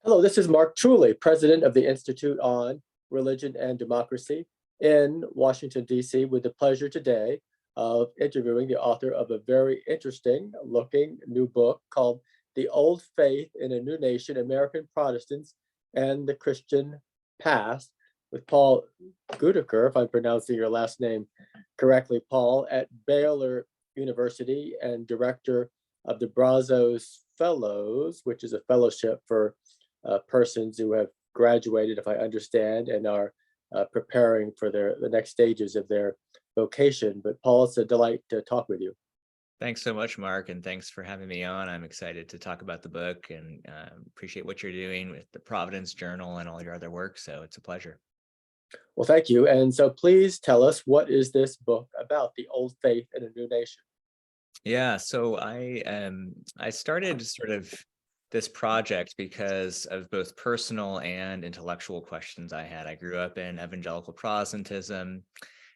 Hello, this is Mark Tooley, president of the Institute on Religion and Democracy in Washington, D.C., with the pleasure today of interviewing the author of a very interesting looking new book called The Old Faith in a New Nation, American Protestants and the Christian Past, with Paul Gutacker, if I'm pronouncing your last name correctly, Paul, at Baylor University and director of the Brazos Fellows, which is a fellowship for persons who have graduated, if I understand, and are preparing for the next stages of their vocation. But Paul, it's a delight to talk with you. Thanks so much, Mark, and thanks for having me on. I'm excited to talk about the book and appreciate what you're doing with the Providence Journal and all your other work. So it's a pleasure. Well, thank you. And so please tell us, what is this book about, The Old Faith in a New Nation? Yeah, so I started sort of this project because of both personal and intellectual questions I had. I grew up in evangelical Protestantism,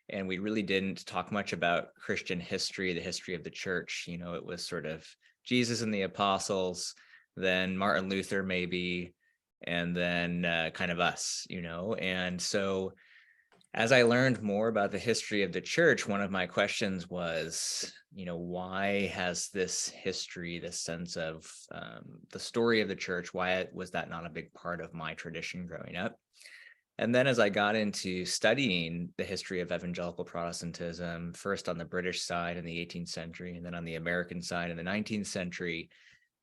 and we really didn't talk much about Christian history, the history of the church. You know, it was sort of Jesus and the apostles, then Martin Luther maybe, and then kind of us, And so as I learned more about the history of the church, one of my questions was, why has this history, this sense of the story of the church, why was that not a big part of my tradition growing up? And then as I got into studying the history of evangelical Protestantism, first on the British side in the 18th century, and then on the American side in the 19th century,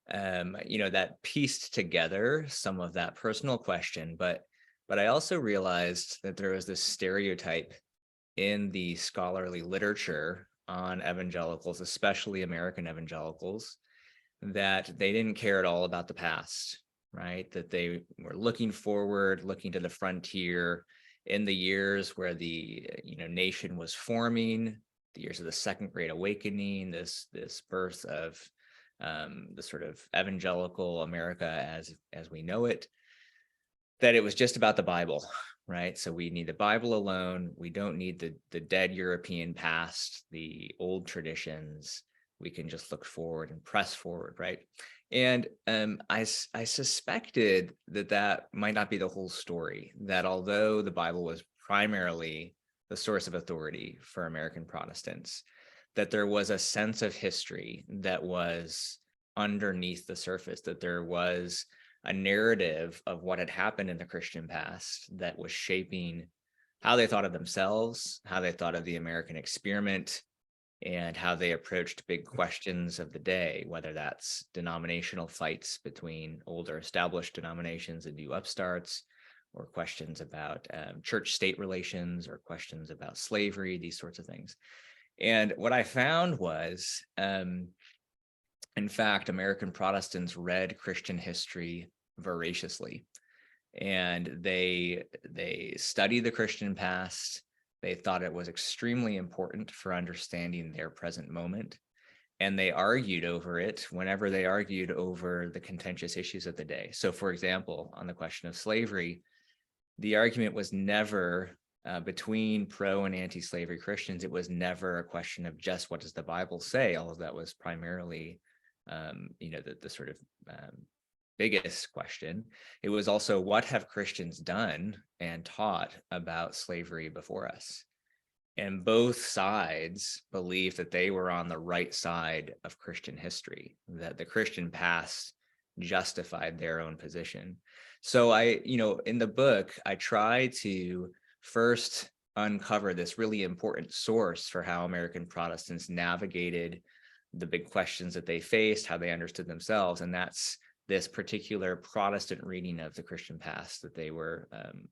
that pieced together some of that personal question, but I also realized that there was this stereotype in the scholarly literature on evangelicals, especially American evangelicals, that they didn't care at all about the past, right? That they were looking forward, looking to the frontier in the years where the nation was forming, the years of the Second Great Awakening, this birth of the sort of evangelical America as we know it, that it was just about the Bible, right? So we need the Bible alone. We don't need the dead European past, the old traditions. We can just look forward and press forward, right? And I suspected that might not be the whole story, that although the Bible was primarily the source of authority for American Protestants, that there was a sense of history that was underneath the surface, that there was a narrative of what had happened in the Christian past that was shaping how they thought of themselves, how they thought of the American experiment, and how they approached big questions of the day, whether that's denominational fights between older established denominations and new upstarts, or questions about church-state relations, or questions about slavery, these sorts of things. And what I found was, in fact, American Protestants read Christian history voraciously, and they studied the Christian past. They thought it was extremely important for understanding their present moment, and they argued over it whenever they argued over the contentious issues of the day. So, for example, on the question of slavery, the argument was never between pro and anti-slavery Christians. It was never a question of just what does the Bible say, although that was primarily the sort of biggest question. It was also, what have Christians done and taught about slavery before us? And both sides believed that they were on the right side of Christian history, that the Christian past justified their own position. So in the book, I try to first uncover this really important source for how American Protestants navigated the big questions that they faced, how they understood themselves, and that's this particular Protestant reading of the Christian past that they were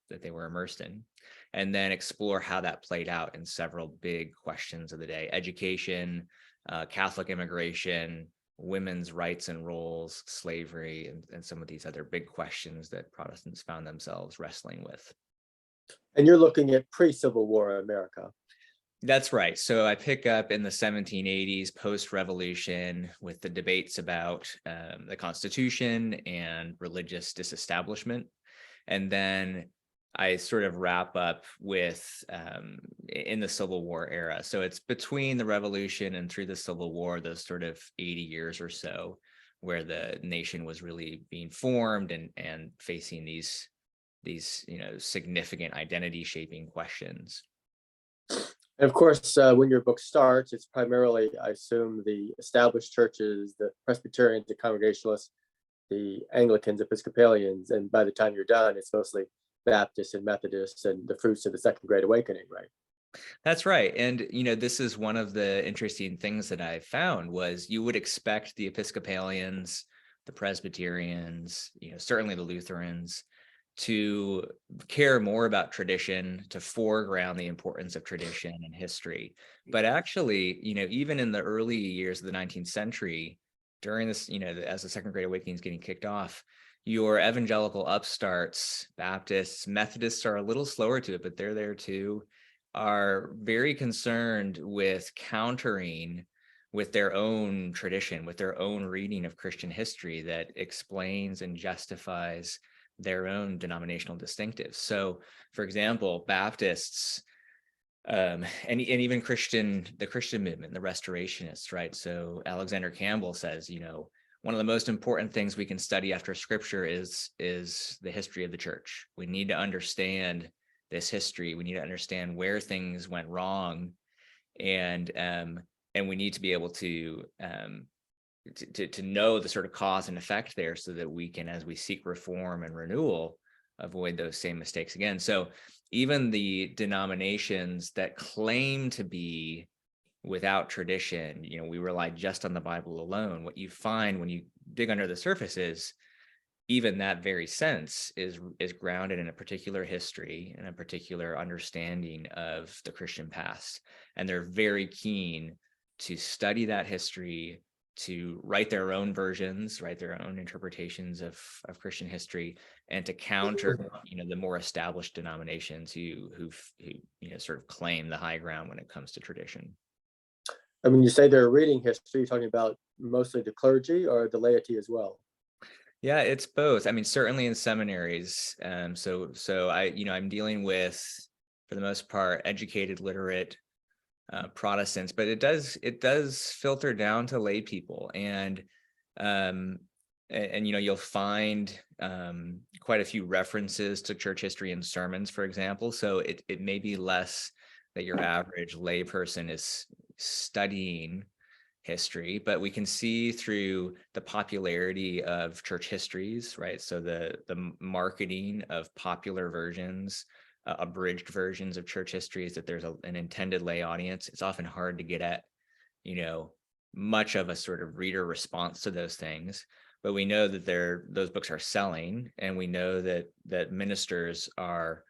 immersed in, and then explore how that played out in several big questions of the day: education, Catholic immigration, women's rights and roles, slavery, and some of these other big questions that Protestants found themselves wrestling with. And you're looking at pre-Civil War America. That's right. So I pick up in the 1780s, post-revolution, with the debates about the Constitution and religious disestablishment. And then I sort of wrap up with in the Civil War era. So it's between the Revolution and through the Civil War, those sort of 80 years or so, where the nation was really being formed and facing these significant identity shaping questions. And of course, when your book starts, it's primarily, I assume, the established churches, the Presbyterians, the Congregationalists, the Anglicans, Episcopalians, and by the time you're done, it's mostly Baptists and Methodists and the fruits of the Second Great Awakening, right? That's right. And, this is one of the interesting things that I found was you would expect the Episcopalians, the Presbyterians, certainly the Lutherans, to care more about tradition, to foreground the importance of tradition and history. But actually, even in the early years of the 19th century, during this, as the Second Great Awakening is getting kicked off, your evangelical upstarts, Baptists, Methodists are a little slower to it, but they're there too, are very concerned with countering with their own tradition, with their own reading of Christian history that explains and justifies their own denominational distinctives. So, for example, Baptists and even the Christian movement, the Restorationists, right? So Alexander Campbell says, one of the most important things we can study after Scripture is the history of the church. We need to understand this history. We need to understand where things went wrong, and we need to be able to know the sort of cause and effect there, so that we can, as we seek reform and renewal, avoid those same mistakes again. So even the denominations that claim to be without tradition, we rely just on the Bible alone, what you find when you dig under the surface is even that very sense is grounded in a particular history and a particular understanding of the Christian past. And they're very keen to study that history, to write their own versions, write their own interpretations of Christian history, and to counter, the more established denominations who sort of claim the high ground when it comes to tradition. I mean, you say they're reading history, you're talking about mostly the clergy or the laity as well? Yeah, it's both. I mean, certainly in seminaries. So I'm dealing with, for the most part, educated, literate Protestants, but it does filter down to lay people, and you'll find quite a few references to church history in sermons, for example. So it may be less that your average lay person is studying history, but we can see through the popularity of church histories, right? So the marketing of popular versions, abridged versions of church histories, that there's an intended lay audience. It's often hard to get at, much of a sort of reader response to those things, but we know that those books are selling, and we know that ministers are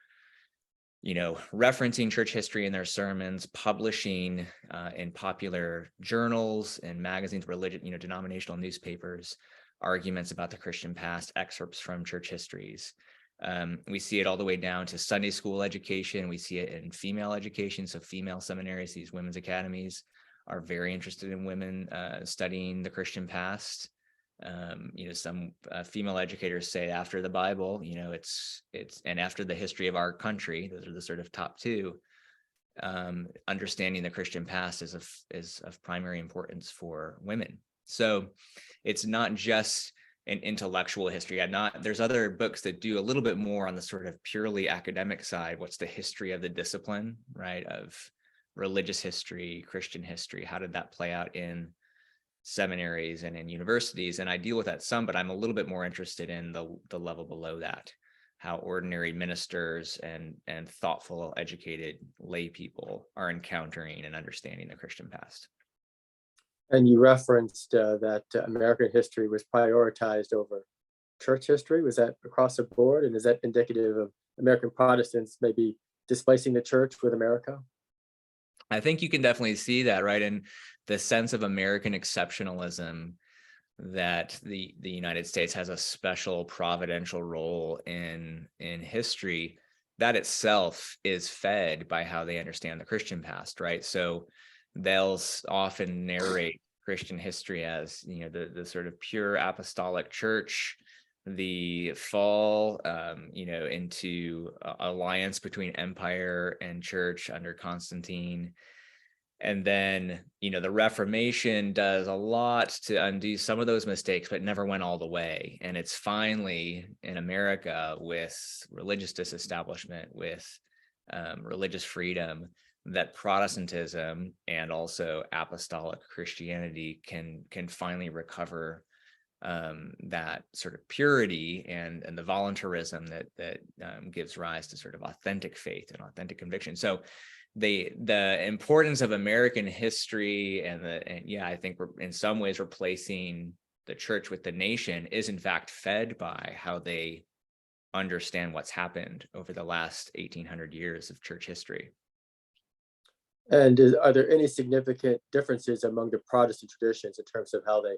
referencing church history in their sermons, publishing in popular journals and magazines, religion, denominational newspapers, arguments about the Christian past, excerpts from church histories. We see it all the way down to Sunday school education. We see it in female education. So female seminaries, these women's academies, are very interested in women studying the Christian past. Some female educators say after the Bible, it's and after the history of our country, those are the sort of top two. Understanding the Christian past is of primary importance for women. So it's not just an intellectual history. There's other books that do a little bit more on the sort of purely academic side. What's the history of the discipline, right? Of religious history, Christian history. How did that play out in seminaries and in universities? And I deal with that some, but I'm a little bit more interested in the level below that, how ordinary ministers and thoughtful, educated lay people are encountering and understanding the Christian past. And you referenced that American history was prioritized over church history. Was that across the board? And is that indicative of American Protestants maybe displacing the church with America? I think you can definitely see that, right? And the sense of American exceptionalism, that the United States has a special providential role in history, that itself is fed by how they understand the Christian past, right? So they'll often narrate Christian history as, the sort of pure apostolic church, the fall, into alliance between empire and church under Constantine, And then, the Reformation does a lot to undo some of those mistakes, but never went all the way. And it's finally in America with religious disestablishment, with religious freedom, that Protestantism and also apostolic Christianity can finally recover that sort of purity and the voluntarism that gives rise to sort of authentic faith and authentic conviction. So the importance of American history and yeah, I think we're in some ways replacing the church with the nation is in fact fed by how they understand what's happened over the last 1800 years of church history. And are there any significant differences among the Protestant traditions in terms of how they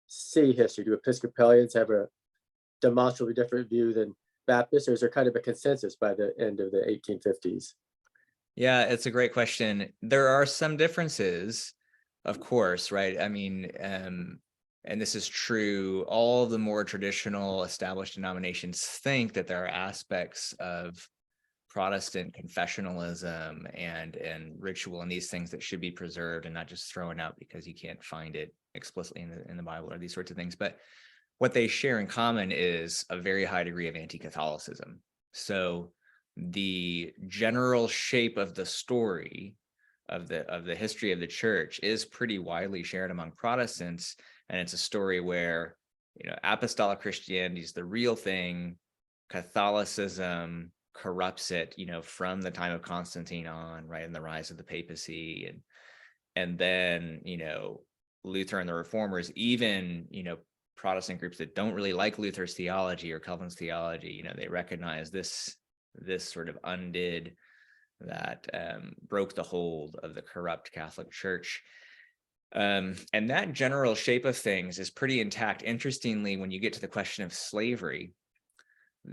see history? Do Episcopalians have a demonstrably different view than Baptists, or is there kind of a consensus by the end of the 1850s? Yeah, it's a great question. There are some differences, of course, right? I mean, and this is true, all the more traditional established denominations think that there are aspects of Protestant confessionalism and ritual and these things that should be preserved and not just thrown out because you can't find it explicitly in the Bible or these sorts of things. But what they share in common is a very high degree of anti-Catholicism. So the general shape of the story of the history of the church is pretty widely shared among Protestants, and it's a story where apostolic Christianity is the real thing. Catholicism corrupts it, from the time of Constantine on, right, and the rise of the papacy, and then Luther and the Reformers, even Protestant groups that don't really like Luther's theology or Calvin's theology, they recognize this sort of undid that broke the hold of the corrupt Catholic Church. And that general shape of things is pretty intact. Interestingly, when you get to the question of slavery,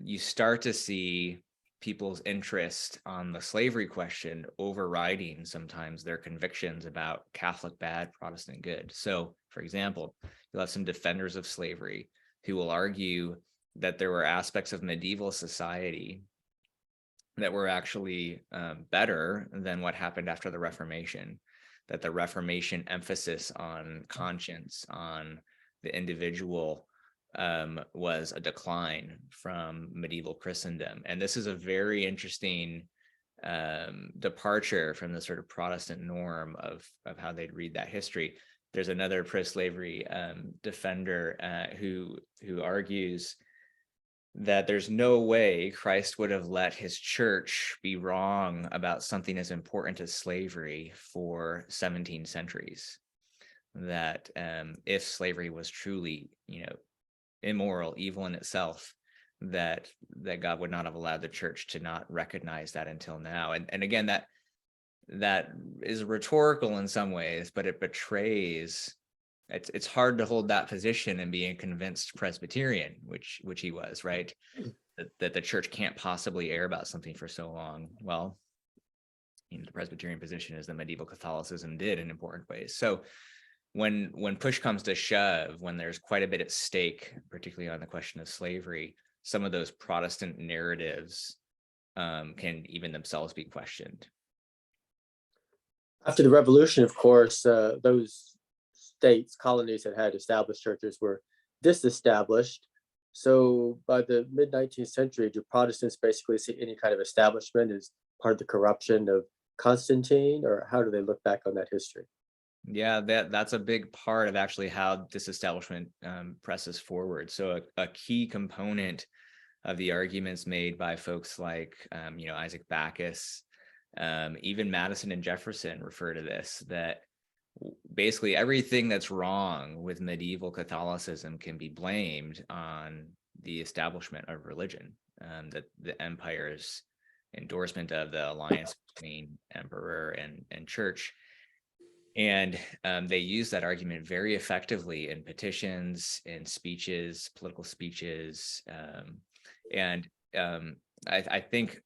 you start to see people's interest on the slavery question overriding sometimes their convictions about Catholic bad, Protestant good. So, for example, you'll have some defenders of slavery who will argue that there were aspects of medieval society that were actually better than what happened after the Reformation, that the Reformation emphasis on conscience, on the individual, was a decline from medieval Christendom. And this is a very interesting departure from the sort of Protestant norm of how they'd read that history. There's another pro-slavery defender who argues that there's no way Christ would have let his church be wrong about something as important as slavery for 17 centuries. That if slavery was truly, immoral, evil in itself, that God would not have allowed the church to not recognize that until now. And again, that is rhetorical in some ways, but it betrays. It's hard to hold that position and be a convinced Presbyterian, which he was, right? That the church can't possibly err about something for so long. Well, the Presbyterian position is that medieval Catholicism did in important ways. So when push comes to shove, when there's quite a bit at stake, particularly on the question of slavery, some of those Protestant narratives can even themselves be questioned. After the Revolution, of course, those states, colonies that had established churches were disestablished. So by the mid-19th century, do Protestants basically see any kind of establishment as part of the corruption of Constantine, or how do they look back on that history? Yeah, that's a big part of actually how disestablishment presses forward. So a key component of the arguments made by folks like Isaac Backus, even Madison and Jefferson refer to this, that basically everything that's wrong with medieval Catholicism can be blamed on the establishment of religion, that the empire's endorsement of the alliance between emperor and church. And they use that argument very effectively in petitions, in speeches, political speeches. And I think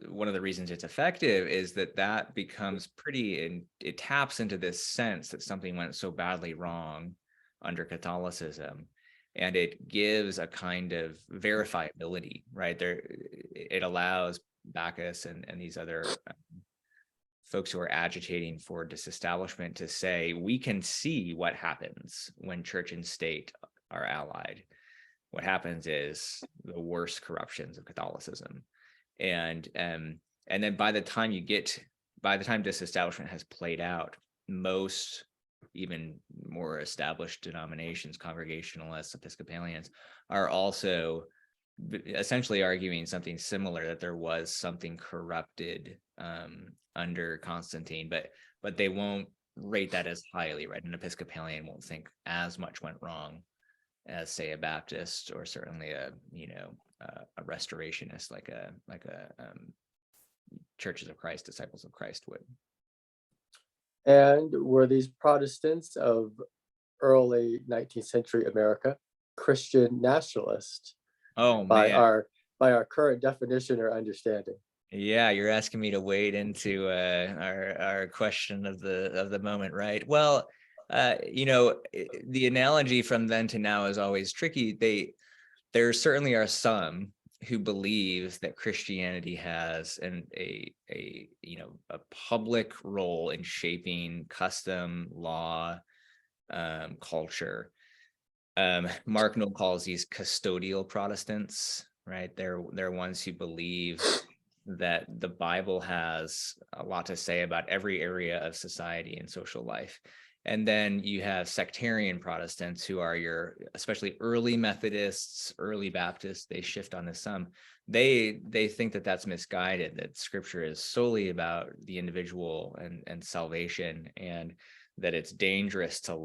one of the reasons it's effective is that becomes it taps into this sense that something went so badly wrong under Catholicism, and it gives a kind of verifiability, right? It allows Bacchus and these other folks who are agitating for disestablishment to say, we can see what happens when church and state are allied. What happens is the worst corruptions of Catholicism. And then by the time disestablishment has played out, most even more established denominations, Congregationalists, Episcopalians, are also essentially arguing something similar, that there was something corrupted under Constantine, but they won't rate that as highly, right? An Episcopalian won't think as much went wrong as, say, a Baptist, or certainly a restorationist like a Churches of Christ, Disciples of Christ would. And were these Protestants of early 19th century America Christian nationalists Oh by man, our current definition or understanding? yeah, you're asking me to wade into our question of the moment, right? Well, the analogy from then to now is always tricky. There certainly are some who believe that Christianity has a public role in shaping custom, law, culture. Mark Noll calls these custodial Protestants, right? They're ones who believe that the Bible has a lot to say about every area of society and social life. And then you have sectarian Protestants, who are especially early Methodists, early Baptists. They shift on this some. They think that that's misguided, that Scripture is solely about the individual and salvation, and that it's dangerous to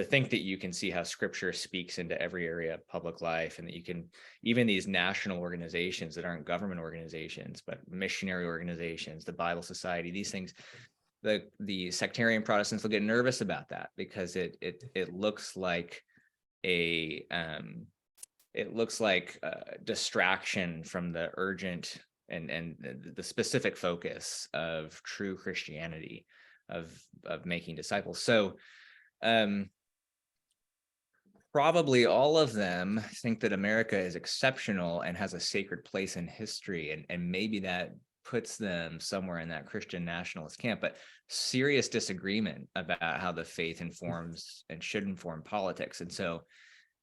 think that you can see how Scripture speaks into every area of public life, and that you can, even these national organizations that aren't government organizations, but missionary organizations, the Bible Society, these things, the sectarian Protestants will get nervous about that, because it looks like a distraction from the urgent and the specific focus of true Christianity, of making disciples. So probably all of them think that America is exceptional and has a sacred place in history, and maybe that puts them somewhere in that Christian nationalist camp, but serious disagreement about how the faith informs and should inform politics. And so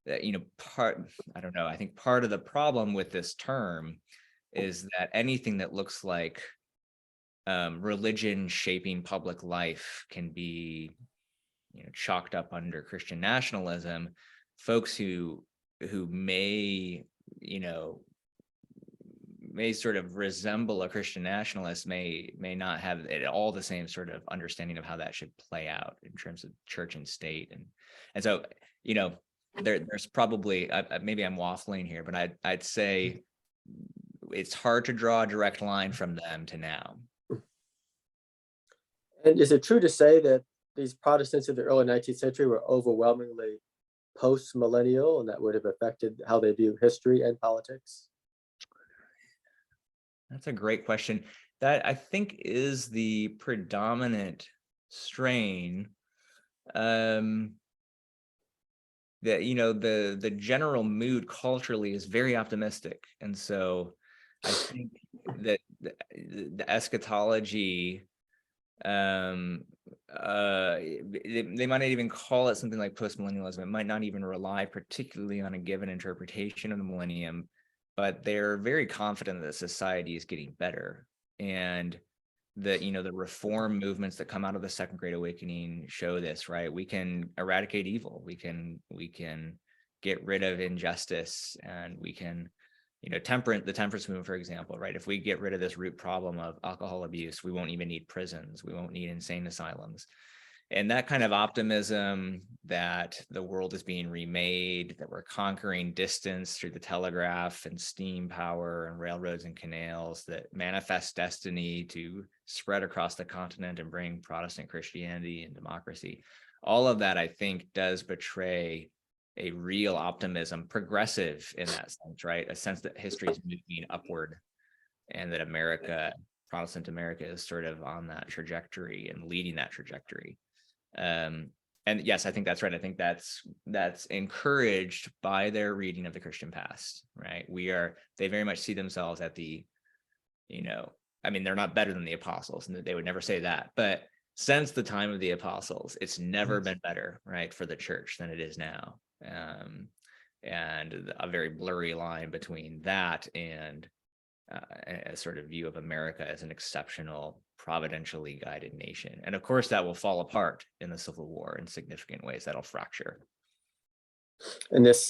that, I think part of the problem with this term is that anything that looks like religion shaping public life can be chalked up under Christian nationalism. Folks who may sort of resemble a Christian nationalist may not have at all the same sort of understanding of how that should play out in terms of church and state. And so there's probably, maybe I'm waffling here, but I'd say it's hard to draw a direct line from them to now. And is it true to say that these Protestants of the early 19th century were overwhelmingly post-millennial, and that would have affected how they view history and politics? That's a great question. That, I think, is the predominant strain. That the general mood culturally is very optimistic, and so I think that the eschatology, they might not even call it something like postmillennialism. It might not even rely particularly on a given interpretation of the millennium, but they're very confident that society is getting better, and that the reform movements that come out of the Second Great Awakening show this, right? We can eradicate evil, we can get rid of injustice, and we can the temperance movement, for example, right? If we get rid of this root problem of alcohol abuse, we won't even need prisons, we won't need insane asylums. And that kind of optimism that the world is being remade, that we're conquering distance through the telegraph and steam power and railroads and canals, that manifest destiny to spread across the continent and bring Protestant Christianity and democracy, all of that, I think, does betray a real optimism, progressive in that sense, right? A sense that history is moving upward, and that Protestant America is sort of on that trajectory and leading that trajectory. And yes, I think that's right. I think that's encouraged by their reading of the Christian past, right? They very much see themselves at the I mean, they're not better than the apostles, and they would never say that. But since the time of the apostles, it's never been better, right, for the church than it is now. And a very blurry line between that and a sort of view of America as an exceptional, providentially guided nation. And of course, that will fall apart in the Civil War in significant ways. That'll fracture. And this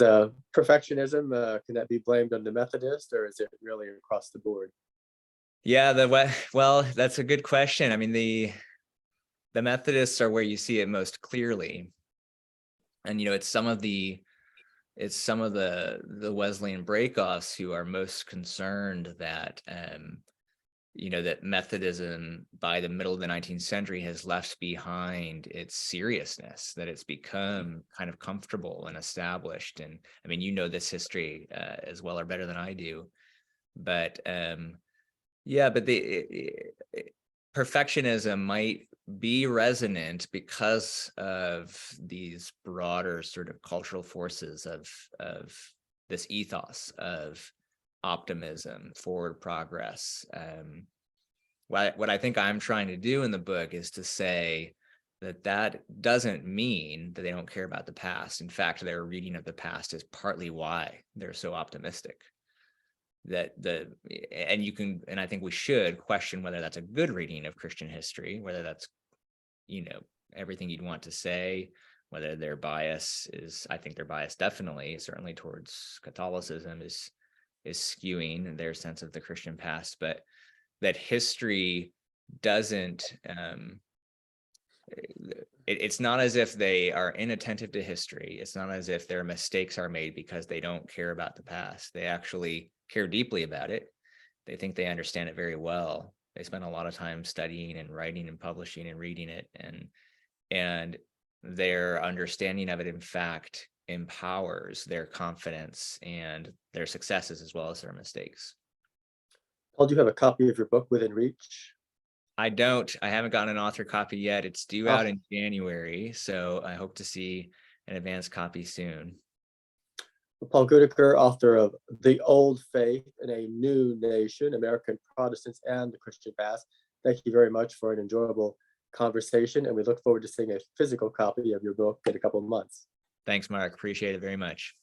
perfectionism, can that be blamed on the Methodist, or is it really across the board? Yeah, well, that's a good question. I mean, the Methodists are where you see it most clearly, and it's some of the Wesleyan breakoffs who are most concerned that that Methodism by the middle of the 19th century has left behind its seriousness, that it's become kind of comfortable and established. And I mean, this history as well or better than I do, but but perfectionism might be resonant because of these broader sort of cultural forces of this ethos of optimism, forward progress. What I think I'm trying to do in the book is to say that doesn't mean that they don't care about the past. In fact, their reading of the past is partly why they're so optimistic. And I think we should question whether that's a good reading of Christian history, whether that's everything you'd want to say, whether their bias is, I think their bias definitely, certainly towards Catholicism, is skewing their sense of the Christian past, but that history doesn't, it's not as if they are inattentive to history. It's not as if their mistakes are made because they don't care about the past. They actually care deeply about it. They think they understand it very well. They spend a lot of time studying and writing and publishing and reading it, and their understanding of it, in fact, empowers their confidence and their successes as well as their mistakes. Paul, do you have a copy of your book within reach? I don't. I haven't gotten an author copy yet. It's due out in January, so I hope to see an advanced copy soon. Paul Gutacker, author of The Old Faith in a New Nation, American Protestants and the Christian Past. Thank you very much for an enjoyable conversation, and we look forward to seeing a physical copy of your book in a couple of months. Thanks, Mark. Appreciate it very much.